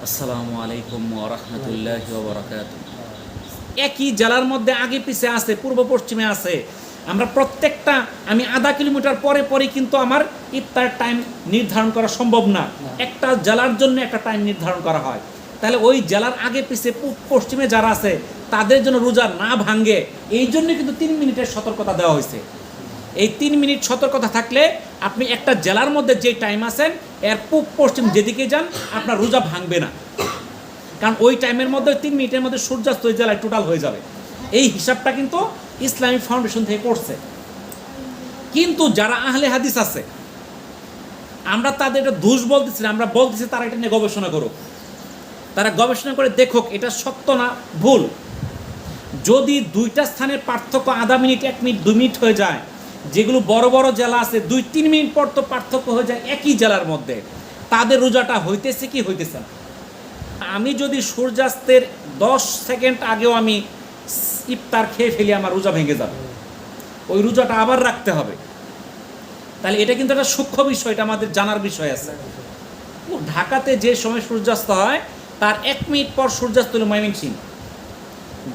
আসসালামু আলাইকুম ওয়া রাহমাতুল্লাহি ওয়া বারাকাতুহু। একই জেলার মধ্যে আগে পিছে আছে, পূর্ব পশ্চিমে আছে। আমরা প্রত্যেকটা আমি আধা কিলোমিটার পরে পরে কিন্তু আমার ইফতার টাইম নির্ধারণ করা সম্ভব না। একটা জেলার জন্য একটা টাইম নির্ধারণ করা হয়। তাহলে ওই জেলার আগে পিছে পশ্চিমে যারা আছে তাদের জন্য রোজা না ভাঙে, এই জন্য কিন্তু 3 মিনিটের সতর্কতা দেওয়া হয়েছে। এই 3 মিনিট সতর্কতা থাকলে আপনি একটা জেলার মধ্যে যে টাইম আছেন এর পূব পশ্চিম যেদিকে যান আপনার রোজা ভাঙবে না, কারণ ওই টাইমের মধ্যে 3 মিনিটের মধ্যে সূর্যাস্ত ওই জেলায় টোটাল হয়ে যাবে। এই হিসাবটা কিন্তু ইসলামিক ফাউন্ডেশন থেকে করছে। কিন্তু যারা আহলে হাদিস আছে আমরা তাদের এটা দোষ বলতেছি না, আমরা বলতেছি তারা এটা নিয়ে গবেষণা করুক, তারা গবেষণা করে দেখুক এটা সত্য না ভুল। যদি দুইটা স্থানের পার্থক্য আধা মিনিট, 1 মিনিট, 2 মিনিট হয়ে যায়, যেগুলো বড় বড় জেলা আছে 2-3 মিনিট পর তো পার্থক্য হয়ে যায় একই জেলার মধ্যে, তাদের রোজাটা হইতেছে কি হইতেছে না। আমি যদি সূর্যাস্তের 10 সেকেন্ড আগেও আমি ইফতার খেয়ে ফেলি আমার রোজা ভেঙে যাবে, ওই রোজাটা আবার রাখতে হবে। তাহলে এটা কিন্তু একটা সূক্ষ্ম বিষয়, এটা আমাদের জানার বিষয় আছে। ঢাকাতে যে সময় সূর্যাস্ত হয় তার 1 মিনিট পর সূর্যাস্ত হলো ময়মনসিংহ,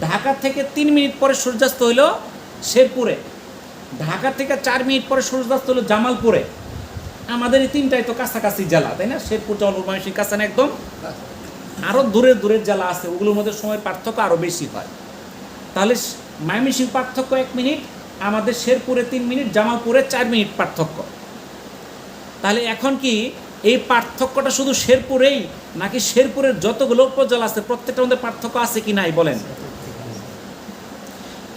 ঢাকা থেকে 3 মিনিট পরে সূর্যাস্ত হইল শেরপুরে, ঢাকা থেকে 4 মিনিট পরে সূর্যাস্ত হলো জামালপুরে। আমাদের এই তিনটাই তো কাছাকাছি জেলা, তাই না? শেরপুর, জামালপুর, ময়মনসিংহ কাছে না একদম। আরও দূরের দূরের জেলা আছে, ওগুলোর মধ্যে সময়ের পার্থক্য আরও বেশি হয়। তাহলে ময়মনসিংহ পার্থক্য 1 মিনিট, আমাদের শেরপুরে 3 মিনিট, জামালপুরে 4 মিনিট পার্থক্য। তাহলে এখন কি এই পার্থক্যটা শুধু শেরপুরেই, নাকি শেরপুরের যতগুলো উপজেলা আছে প্রত্যেকটার মধ্যে পার্থক্য আছে কি নাই বলেন?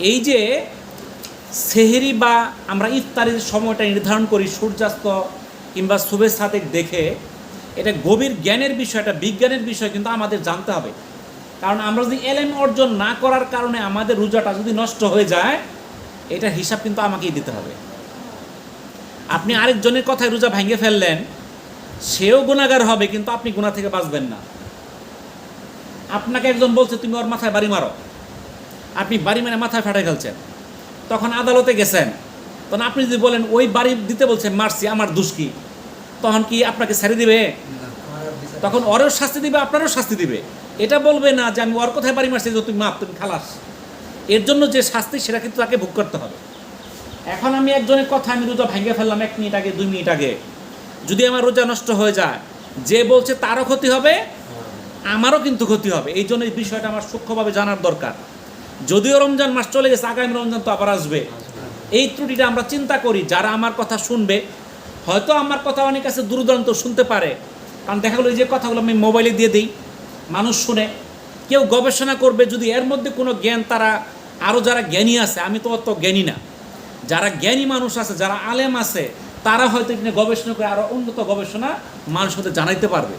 এই যে সেহরি বা আমরা ইফতারের সময়টা নির্ধারণ করি সূর্যাস্ত কিংবা শুভে সাদেক দেখে, এটা গভীর জ্ঞানের বিষয়, এটা বিজ্ঞানের বিষয়, কিন্তু আমাদের জানতে হবে। কারণ আমরা যদি এলেম অর্জন না করার কারণে আমাদের রোজাটা যদি নষ্ট হয়ে যায়, এটার হিসাব কিন্তু আমাকেই দিতে হবে। আপনি আরেকজনের কথায় রোজা ভেঙে ফেললেন, সেও গুনাহগার হবে, কিন্তু আপনি গুনাহ থেকে বাঁচবেন না। আপনাকে একজন বলছে তুমি ওর মাথায় বাড়ি মারো, আপনি বাড়ি মেরে মাথায় ফাটাই ফেলছেন, তখন আদালতে গেছেন, তখন আপনি যদি বলেন ওই বাড়ি দিতে বলছেন মারছি, আমার দোষ কি, তখন কি আপনাকে ছেড়ে দিবে? তখন ওরও শাস্তি দিবে, আপনারও শাস্তি দিবে। এটা বলবে না যে আমি ওর কোথায় বাড়ি মারছি, যে তুমি মাপ, তুমি খালাস। এর জন্য যে শাস্তি সেটা কিন্তু তাকে ভোগ করতে হবে। এখন আমি একজনের কথা আমি রোজা ভেঙে ফেললাম 1 মিনিট আগে, 2 মিনিট আগে, যদি আমার রোজা নষ্ট হয়ে যায়, যে বলছে তারও ক্ষতি হবে, আমারও কিন্তু ক্ষতি হবে। এই জন্য এই বিষয়টা আমার সূক্ষ্মভাবে জানার দরকার। যদিও রমজান মাস চলে গেছে, আগামী রমজান তো আবার আসবে। এই ত্রুটিটা আমরা চিন্তা করি, যারা আমার কথা শুনবে, হয়তো আমার কথা অনেক কাছে দূরদূরান্ত শুনতে পারে, কারণ দেখা গেলো এই যে কথাগুলো আমি মোবাইলে দিয়ে দিই, মানুষ শুনে, কেউ গবেষণা করবে, যদি এর মধ্যে কোনো জ্ঞান, তারা আরও যারা জ্ঞানী আছে, আমি তো অত জ্ঞানী না, যারা জ্ঞানী মানুষ আছে, যারা আলেম আছে, তারা হয়তো এখানে গবেষণা করে আরও উন্নত গবেষণা মানুষ হতে জানাইতে পারবে।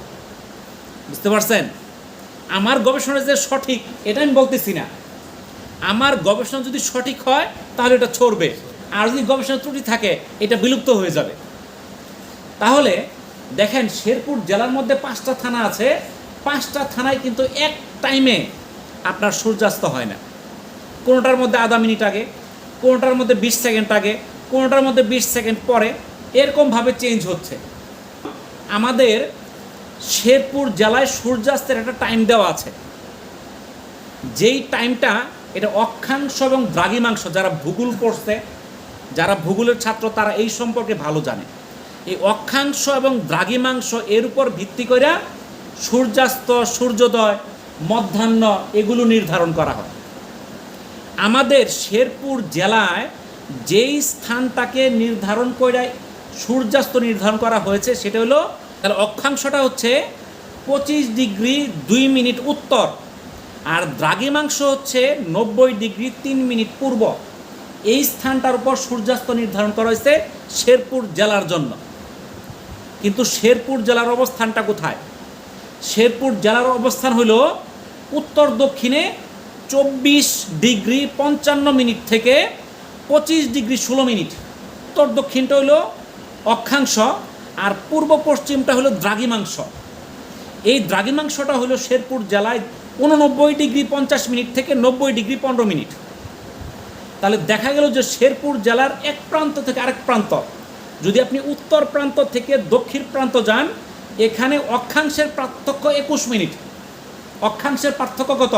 বুঝতে পারছেন? আমার গবেষণা যে সঠিক এটা আমি বলতেছি না, আমার গবেষণা যদি সঠিক হয় তাহলে এটা ছড়বে, আর যদি গবেষণা ত্রুটি থাকে এটা বিলুপ্ত হয়ে যাবে। তাহলে দেখেন, শেরপুর জেলার মধ্যে 5টা থানা আছে, 5টা থানায় কিন্তু এক টাইমে আপনার সূর্যাস্ত হয় না। কোনোটার মধ্যে আধা মিনিট আগে, কোনোটার মধ্যে 20 সেকেন্ড আগে, কোনোটার মধ্যে 20 সেকেন্ড পরে, এরকমভাবে চেঞ্জ হচ্ছে। আমাদের শেরপুর জেলায় সূর্যাস্তের একটা টাইম দেওয়া আছে, যেই টাইমটা, এটা অক্ষাংশ এবং দ্রাঘিমাংশ, যারা ভূগোল পড়ছে, যারা ভূগোলের ছাত্র, তারা এই সম্পর্কে ভালো জানে। এই অক্ষাংশ এবং দ্রাঘিমাংশ এর উপর ভিত্তি করে সূর্যাস্ত, সূর্যোদয়, মধ্যাহ্ন এগুলো নির্ধারণ করা হয়। আমাদের শেরপুর জেলায় যেই স্থানটাকে নির্ধারণ করে সূর্যাস্ত নির্ধারণ করা হয়েছে সেটা হলো, তার অক্ষাংশটা হচ্ছে 25 ডিগ্রি 2 মিনিট উত্তর, আর দ্রাঘিমাংশ হচ্ছে 90 ডিগ্রি 3 মিনিট পূর্ব। এই স্থানটার উপর সূর্যাস্ত নির্ধারণ করা হয়েছে শেরপুর জেলার জন্য। কিন্তু শেরপুর জেলার অবস্থানটা কোথায়? শেরপুর জেলার অবস্থান হলো উত্তর দক্ষিণে 24 ডিগ্রি 55 মিনিট থেকে 25 ডিগ্রি 16 মিনিট। উত্তর দক্ষিণটা হলো অক্ষাংশ, আর পূর্ব পশ্চিমটা হলো দ্রাঘিমাংশ। এই দ্রাঘিমাংশটা হলো শেরপুর জেলায় 89 ডিগ্রি 50 মিনিট থেকে 90 ডিগ্রি 15 মিনিট। তাহলে দেখা গেল যে শেরপুর জেলার এক প্রান্ত থেকে আরেক প্রান্ত, যদি আপনি উত্তর প্রান্ত থেকে দক্ষিণ প্রান্ত যান, এখানে অক্ষাংশের পার্থক্য 21 মিনিট। অক্ষাংশের পার্থক্য কত?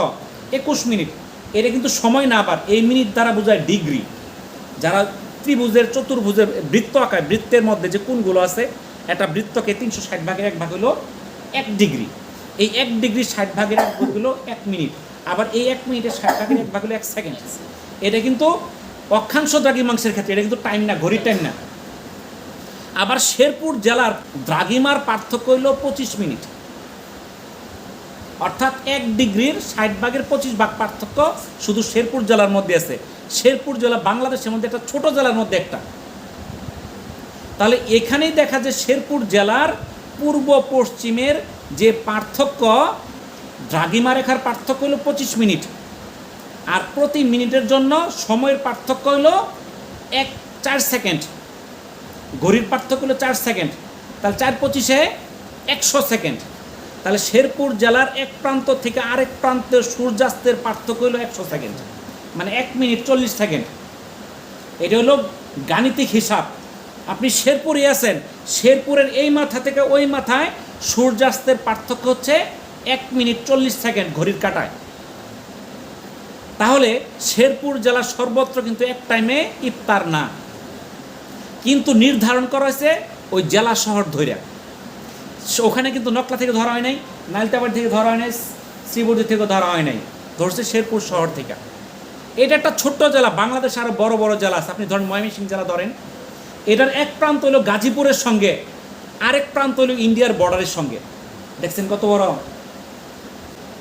21 মিনিট। এটা কিন্তু সময় না, আবার এই মিনিট দ্বারা বোঝায় ডিগ্রি। যারা ত্রিভুজের চতুর্ভুজের বৃত্ত আঁকায়, বৃত্তের মধ্যে যে কোণগুলো আছে, একটা বৃত্তকে 360 ভাগের 1 ভাগ হলো 1 ডিগ্রি। এই 1 ডিগ্রি 60 ভাগের 1 ভাগ হলো 1 মিনিট। আবার এই 1 মিনিটের 60 ভাগের 1 ভাগ হলো 1 সেকেন্ড। এটা কিন্তু অক্ষাংশ দ্রাঘিমাংশের ক্ষেত্রে, এটা কিন্তু টাইম না, ঘড়ির টাইম না। আবার শেরপুর জেলার দ্রাঘিমার পার্থক্য হলো 25 মিনিট, অর্থাৎ 1 ডিগ্রির 60 ভাগের 25 ভাগ পার্থক্য শুধু শেরপুর জেলার মধ্যে আছে। শেরপুর জেলা বাংলাদেশের মধ্যে একটা ছোট জেলার মধ্যে একটা। তাহলে এখানেই দেখা যায় শেরপুর জেলার পূর্ব পশ্চিমের যে পার্থক্য, দ্রাঘিমা রেখার পার্থক্য হলো 25 মিনিট, আর প্রতি মিনিটের জন্য সময়ের পার্থক্য হলো 4 সেকেন্ড। ঘড়ির পার্থক্য হলো 4 সেকেন্ড। তাহলে 4×25 100 সেকেন্ড। তাহলে শেরপুর জেলার এক প্রান্ত থেকে আরেক প্রান্তের সূর্যাস্তের পার্থক্য হলো 100 সেকেন্ড, মানে 1 মিনিট 40 সেকেন্ড। এটা হলো গাণিতিক হিসাব। আপনি শেরপুরে আছেন, শেরপুরের এই মাথা থেকে ওই মাথায় সূর্যাস্তের পার্থক্য হচ্ছে 1 মিনিট 40 সেকেন্ড ঘড়ির কাঁটায়। তাহলে শেরপুর জেলা সর্বত্র কিন্তু এক টাইমে ইফতার না, কিন্তু নির্ধারণ করা হয়েছে ওই জেলা শহর ধরে। ওখানে কিন্তু নকলা থেকে ধরা হয় নাই, নাইলতাবাড়ি থেকে ধরা হয় নাই, শ্রীবর্দী থেকে ধরা হয় নাই, ধরছে শেরপুর শহর থেকে। এটা একটা ছোট্ট জেলা, বাংলাদেশ আরও বড় বড় জেলা আছে। আপনি ধরেন ময়মনসিংহ জেলা ধরেন, এটার এক প্রান্ত হলো গাজীপুরের সঙ্গে, আরেক প্রান্ত হলো ইন্ডিয়ার বর্ডারের সঙ্গে। দেখছেন কত বড়?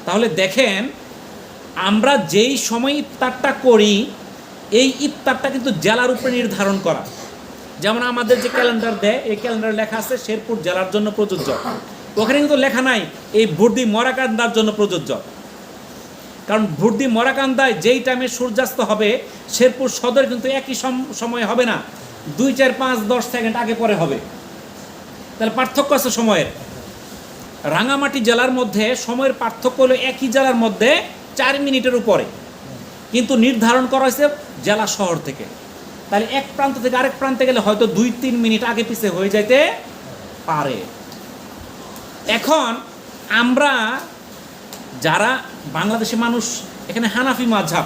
তাহলে দেখেন, আমরা যেই সময় ইফতারটা করি, এই ইফতারটা কিন্তু জেলার উপরে নির্ধারণ করা। যেমন আমাদের যে ক্যালেন্ডার দেয়, এই ক্যালেন্ডারে লেখা আছে শেরপুর জেলার জন্য প্রযোজ্য। ওখানে কিন্তু লেখা নাই এই ভুর্দি মরাকান্দার জন্য প্রযোজ্য, কারণ ভুর্দি মরাকান্দায় যেই টাইমে সূর্যাস্ত হবে, শেরপুর সদর কিন্তু একই সময় হবে না, 2, 4, 5, 10 সেকেন্ড আগে পরে হবে। তাহলে পার্থক্য আছে সময়ের। রাঙামাটি জেলার মধ্যে সময়ের পার্থক্য হলো একই জেলার মধ্যে 4 মিনিটের উপরে, কিন্তু নির্ধারণ করা হয়েছে জেলা শহর থেকে। তাহলে এক প্রান্ত থেকে আরেক প্রান্তে গেলে হয়তো 2-3 মিনিট আগে পিছে হয়ে যাইতে পারে। এখন আমরা যারা বাংলাদেশের মানুষ, এখানে হানাফি মাযহাব,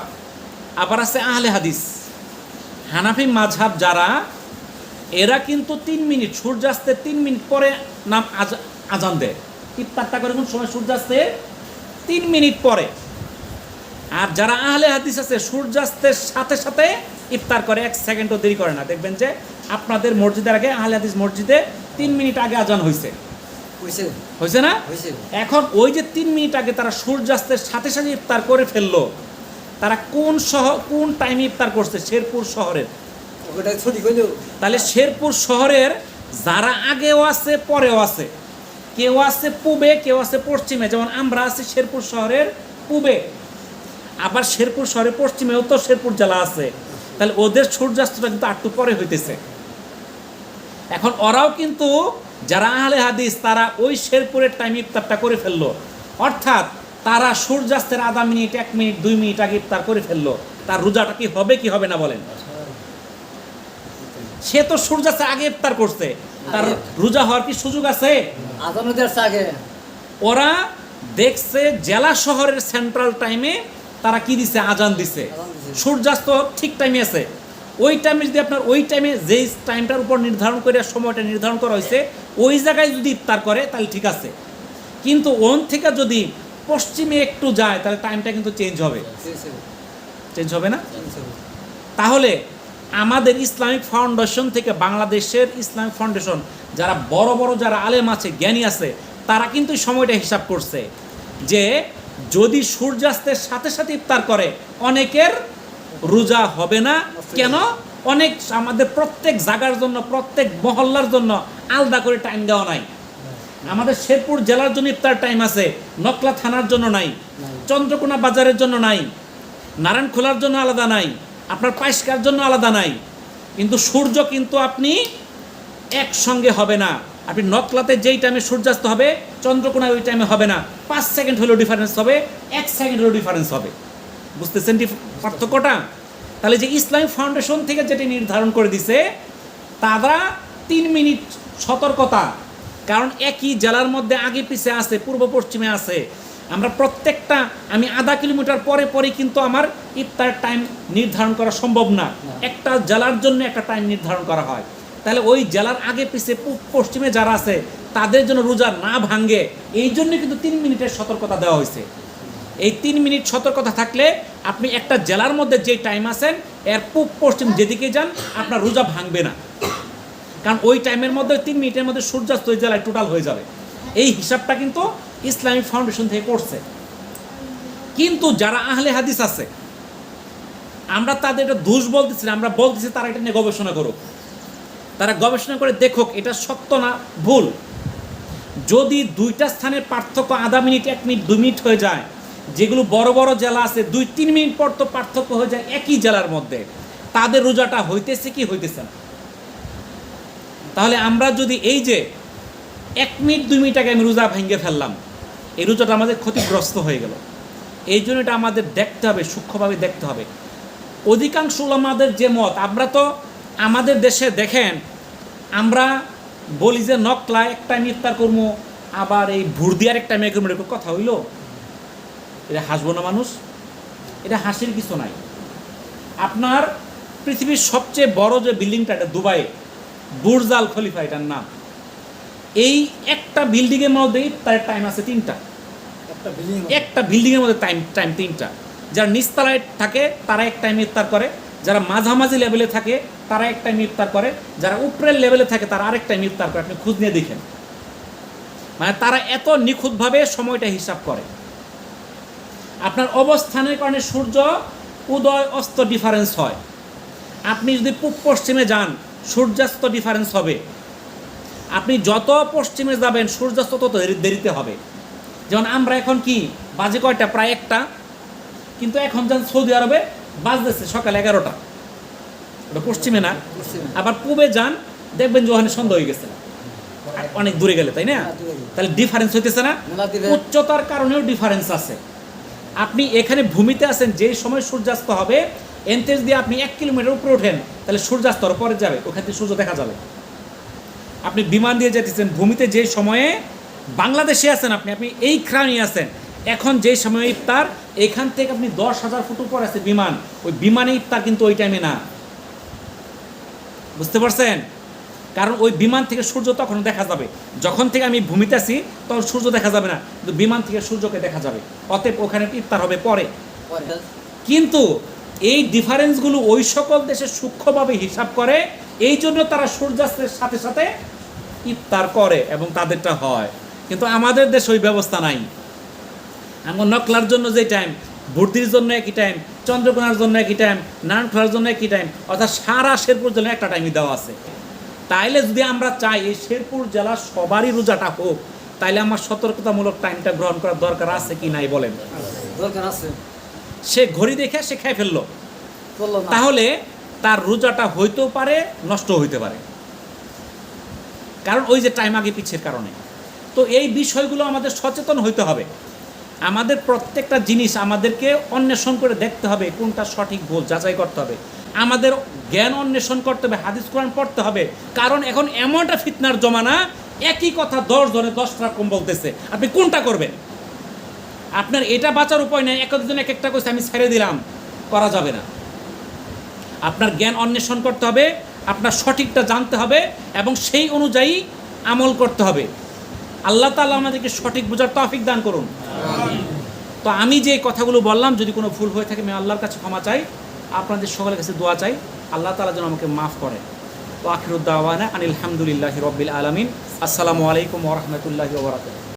আবার আছে আহলে হাদিস। হানাফি মাযহাব যারা, এরা কিন্তু 3 মিনিট, সূর্যাস্তের 3 মিনিট পরে নাম আজান দেয়। ইফতারটা করে কোন সময়? সূর্যাস্তের 3 মিনিট পরে। আর যারা আহলে হাদিস আছে, সূর্যাস্তের সাথে সাথে ইফতার করে, 1 সেকেন্ডও দেরি করে না। দেখবেন যে আপনাদের মসজিদের আগে, আহলে হাদিস মসজিদে 3 মিনিট আগে আজান হয়েছে না? এখন ওই যে 3 মিনিট আগে তারা সূর্যাস্তের সাথে সাথে ইফতার করে ফেললো, তারা কোন টাইমে ইফতার করছে? শেরপুর শহরের। তাহলে শেরপুর শহরের যারা আগেও আছে পরেও আছে, কেউ আছে পূবে, কেউ আছে পশ্চিমে। যেমন আমরা আছি শেরপুর শহরের পূবে, আবার শেরপুর শহরের পশ্চিমেও তো শেরপুর জেলা আছে। তাহলে ওদের সূর্যাস্তটা কিন্তু একটু পরে হইতেছে। এখন ওরাও কিন্তু যারা আহলে হাদিস, তারা ওই শেরপুরের টাইম ইফতারটা করে ফেললো, অর্থাৎ তারা সূর্যাস্তের আধা মিনিট, 1 মিনিট, 2 মিনিট আগে ইফতার করে ফেললো। তার রোজাটা কি হবে কি হবে না বলেন? সে তো সূর্যাস্তের আগে ইফতার করছে, তার রোজা হওয়ার কি সুযোগ আছে? ওরা দেখছে জেলা শহরের সেন্ট্রাল টাইমে তারা কি দিছে? আজান দিছে। সূর্যাস্ত ঠিক টাইমে আছে। ওই টাইমে যদি আপনার ওই টাইমে যেই টাইমটার উপর নির্ধারণ করে সময়টা নির্ধারণ করা হয়েছে, ওই জায়গায় যদি ইফতার করে তাহলে ঠিক আছে। কিন্তু ওন থেকে যদি পশ্চিমে একটু যায়, তাহলে টাইমটা কিন্তু চেঞ্জ হবে না? তাহলে আমাদের ইসলামিক ফাউন্ডেশন থেকে, বাংলাদেশের ইসলামিক ফাউন্ডেশন, যারা বড় বড় যারা আলেম আছে, জ্ঞানী আছে, তারা কিন্তু সময়টা হিসাব করছে যে যদি সূর্যাস্তের সাথে সাথে ইফতার করে অনেকের রোজা হবে না। কেন? অনেক আমাদের প্রত্যেক জায়গার জন্য, প্রত্যেক মহল্লার জন্য আলাদা করে টাইম দেওয়া নাই। আমাদের শেরপুর জেলার জন্য ইফতার টাইম আছে, নকলা থানার জন্য নাই, চন্দ্রকোনা বাজারের জন্য নাই, নারায়ণখোলার জন্য আলাদা নাই, আপনার পাইসকার জন্য আলাদা নাই। কিন্তু সূর্য কিন্তু আপনি একসঙ্গে হবে না। আপনি নকলাতে যেই টাইমে সূর্যাস্ত হবে, চন্দ্রকোনায় ওই টাইমে হবে না। 5 সেকেন্ড হলেও ডিফারেন্স হবে, 1 সেকেন্ড হলেও ডিফারেন্স হবে। বুঝতেছেন পার্থক্যটা? তাহলে যে ইসলামিক ফাউন্ডেশন থেকে যেটি নির্ধারণ করে দিছে, তারা 3 মিনিট সতর্কতা, কারণ একই জেলার মধ্যে আগে পিছে আছে, পূর্ব পশ্চিমে আছে। আমরা প্রত্যেকটা, আমি আধা কিলোমিটার পরে পরে কিন্তু আমার ইফতার টাইম নির্ধারণ করা সম্ভব না। একটা জেলার জন্য একটা টাইম নির্ধারণ করা হয়। তাহলে ওই জেলার আগে পিছে পশ্চিমে যারা আছে তাদের জন্য রোজা না ভাঙ্গে, এই জন্য কিন্তু 3 মিনিটের সতর্কতা দেওয়া হয়েছে। এই 3 মিনিট সতর্কতা থাকলে আপনি একটা জেলার মধ্যে যে টাইম আছেন এর পূব পশ্চিম যেদিকে যান আপনার রোজা ভাঙবে না, কারণ ওই টাইমের মধ্যে 3 মিনিটের মধ্যে সূর্যাস্ত ওই জেলায় টোটাল হয়ে যাবে। এই হিসাবটা কিন্তু ইসলামিক ফাউন্ডেশন থেকে করছে। কিন্তু যারা আহলে হাদিস আছে, আমরা তাদের এটা দোষ বলতেছি না, আমরা বলতেছি তারা এটা নিয়ে গবেষণা করুক, তারা গবেষণা করে দেখুক এটা সত্য না ভুল। যদি দুইটা স্থানের পার্থক্য আধা মিনিট, 1 মিনিট, 2 মিনিট হয়ে যায়, যেগুলো বড় বড় জেলা আছে 2-3 মিনিট পর তো পার্থক্য হয়ে যায় একই জেলার মধ্যে, তাদের রোজাটা হইতেছে কি হইতেছে না। তাহলে আমরা যদি এই যে 1 মিনিট 2 মিনিট আগে আমি রোজা ভেঙে ফেললাম, এই রোজাটা আমাদের ক্ষতিগ্রস্ত হয়ে গেল। এই জন্য এটা আমাদের দেখতে হবে, সূক্ষ্মভাবে দেখতে হবে। অধিকাংশ উলামাদের যে মত, আমরা তো আমাদের দেশে দেখেন আমরা বলি যে নকলা এক টাইম ইফতার করবো, আবার এই ভুরদিয়ার এক টাইমে করবো, এরকম কথা হইল? এটা হাসবো না মানুষ? এটা হাসির কিছু নাই। আপনার পৃথিবীর সবচেয়ে বড় যে বিল্ডিংটা, এটা দুবাই বুর্জ আল খলিফা এটার নাম। এই একটা বিল্ডিংয়ের মধ্যেই তার টাইম আছে 3টা। একটা বিল্ডিংয়ের মধ্যে টাইম 3টা। যারা নিচতলায় থাকে তারা এক টাইমে ইফতার করে, যারা মাঝামাঝি লেভেলে থাকে তারা এক টাইমে ইফতার করে, যারা উপরের লেভেলে থাকে তারা আরেক টাইমে ইফতার করে। আপনি খোঁজ নিয়ে দেখেন, মানে তারা এত নিখুঁতভাবে সময়টা হিসাব করে। আপনার অবস্থানের কারণে সূর্য উদয় অস্ত ডিফারেন্স হয়। আপনি যদি পূব পশ্চিমে যান সূর্যাস্ত ডিফারেন্স হবে, আপনি যত পশ্চিমে যাবেন সূর্যাস্ত তত দেরিতে হবে। যেমন আমরা এখন কি বাজে কয়টা, প্রায় 1টা, কিন্তু এখন যান সৌদি আরবে বাজতেছে সকাল 11টা, ওটা পশ্চিমে না। আবার পূবে যান দেখবেন যে ওখানে সন্ধ্যা হয়ে গেছে, অনেক দূরে গেলে, তাই না? তাহলে ডিফারেন্স হইতেছে না? উচ্চতার কারণেও ডিফারেন্স আছে। আপনি এখানে ভূমিতে আছেন, যে সময় সূর্যাস্ত হবে এনতেজ দিয়ে আপনি 1 কিলোমিটার উপরে ওঠেন, তাহলে সূর্যাস্তর পরে যাবে, ওখান থেকে সূর্য দেখা যাবে। আপনি বিমান দিয়ে যেতেছেন ভূমিতে, যে সময়ে বাংলাদেশে আছেন আপনি এই খানি আছেন, এখন যে সময় ইফতার, এখান থেকে আপনি 10,000 ফুট উপর আছে বিমান, ওই বিমানে ইফতার কিন্তু ওই টাইমে না। বুঝতে পারছেন? কারণ ওই বিমান থেকে সূর্য তখন দেখা যাবে, যখন থেকে আমি ভূমিতে আছি তখন সূর্য দেখা যাবে না, কিন্তু বিমান থেকে সূর্যকে দেখা যাবে। অতএব ওখানে ইফতার হবে পরে। কিন্তু এই ডিফারেন্সগুলো ওই সকল দেশে সূক্ষ্মভাবে হিসাব করে, এই জন্য তারা সূর্যাস্তের সাথে সাথে ইফতার করে এবং তাদেরটা হয়। কিন্তু আমাদের দেশে ওই ব্যবস্থা নাই। আমার নকলার জন্য যে টাইম, ভর্তির জন্য একই টাইম, চন্দ্রকোনার জন্য একই টাইম, নারায়ণখোলার জন্য একই টাইম, অর্থাৎ সারা শেরপুর জন্য একটা টাইমই দেওয়া আছে। তাইলে যদি আমরা চাই এই শেরপুর জেলার সবারই রোজাটা হোক, তাইলে আমার সতর্কতামূলক টাইমটা গ্রহণ করার দরকার আছে কি নাই বলেন? দরকার আছে। সে ঘড়ি দেখে সে খেয়ে ফেললো, তাহলে তার রোজাটা হইতেও পারে, নষ্ট হইতে পারে, কারণ ওই যে টাইম আগে পিছের কারণে। তো এই বিষয়গুলো আমাদের সচেতন হইতে হবে। আমাদের প্রত্যেকটা জিনিস আমাদেরকে অন্বেষণ করে দেখতে হবে, কোনটা সঠিক ভুল যাচাই করতে হবে। আমাদের জ্ঞান অন্বেষণ করতে হবে, হাদিস কোরআন পড়তে হবে। কারণ এখন এমন একটা ফিতনার জমানা, একই কথা 10 জনে 10 রকম বলতেছে, আপনি কোনটা করবেন? আপনার এটা বাঁচার উপায় নেই, একজন এক একটা কইছে আমি ছেড়ে দিলাম, করা যাবে না। আপনার জ্ঞান অন্বেষণ করতে হবে, আপনার সঠিকটা জানতে হবে এবং সেই অনুযায়ী আমল করতে হবে। আল্লাহ তাআলা আমাদেরকে সঠিক বোঝার তৌফিক দান করুন। তো আমি যে কথাগুলো বললাম, যদি কোনো ভুল হয়ে থাকে আমি আল্লাহর কাছে ক্ষমা চাই, আপনাদের সকলের কাছে দোয়া চাই, আল্লাহ তাআলা যেন আমাকে মাফ করে। ওয়া আখিরুদ দাওয়ানা আনিল হামদুলিল্লাহি রাব্বিল আলামিন। আসসালামু আলাইকুম ওয়া রাহমাতুল্লাহি ওয়া বারাকাতুহু।